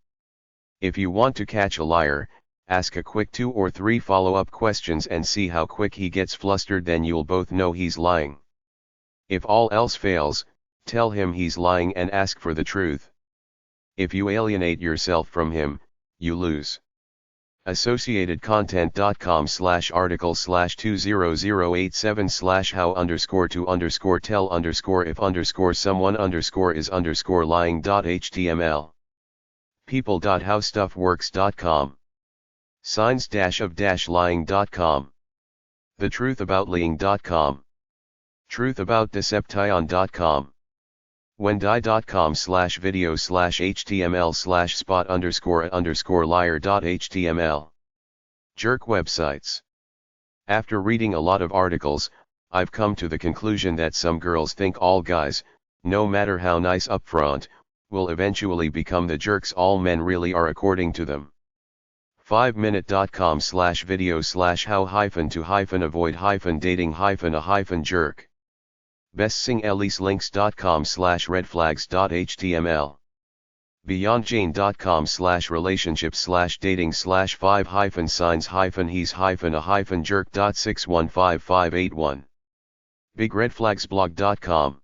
If you want to catch a liar, ask a quick 2 or 3 follow-up questions and see how quick he gets flustered, then you'll both know he's lying. If all else fails, tell him he's lying and ask for the truth. If you alienate yourself from him, you lose. Associated-content.com/article/2008/7/how_to_tell_if_someone_is_lying.html. people.howstuffworks.com. signs-of-lying.com. thetruthAboutLying.com. truthaboutdeception.com. wendie.com/video/html/spot_a_liar.html. Jerk websites. After reading a lot of articles, I've come to the conclusion that some girls think all guys, no matter how nice upfront, will eventually become the jerks all men really are according to them. 5minute.com/video/how-to-avoid-dating-a-jerk. bestsingeliselinks.com/redflags.html. beyondjane.com/relationships/dating/5-signs-he's-a-jerk.6155581. bigredflagsblog.com.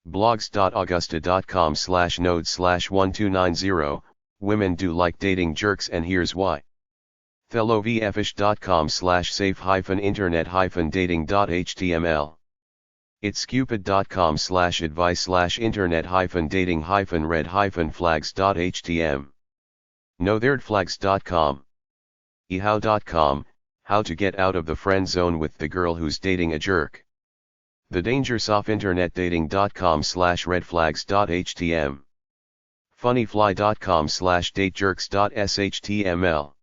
blogs.augusta.com/node/1290, women do like dating jerks and here's why. thellovfish.com/safe-internet-dating.html. itscupid.com/advice/internet-dating-red-flags.htm. nothirdflags.com. ehow.com, how to get out of the friend zone with the girl who's dating a jerk. thedangersofinternetdating.com/redflags.htm. funnyfly.com/datejerks.shtml.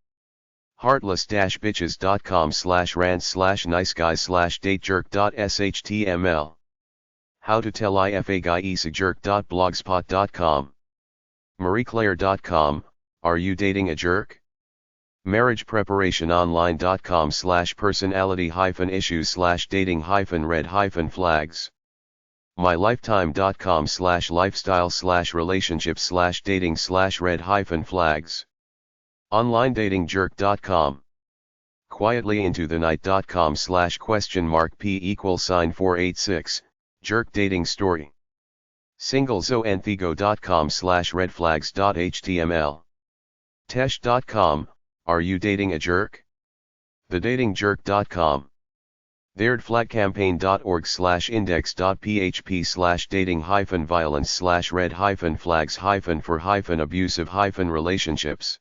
heartless-bitches.com/rants/niceguys/datejerk.shtml. how to tell if a guy is a jerk.blogspot.com. marieclaire.com, are you dating a jerk? marriagepreparation.online.com/personality-issues/dating-red-flags. mylifetime.com/lifestyle/relationships/dating/red-flags. onlinedatingjerk.com. quietlyintothenight.com/?p=486, jerk dating story. Singlezoanthigo.com/redflags.html. Tesh.com, are you dating a jerk? TheDatingJerk.com. TheirdFlagCampaign.org/index.php/dating-violence/red-flags-for-abusive-relationships.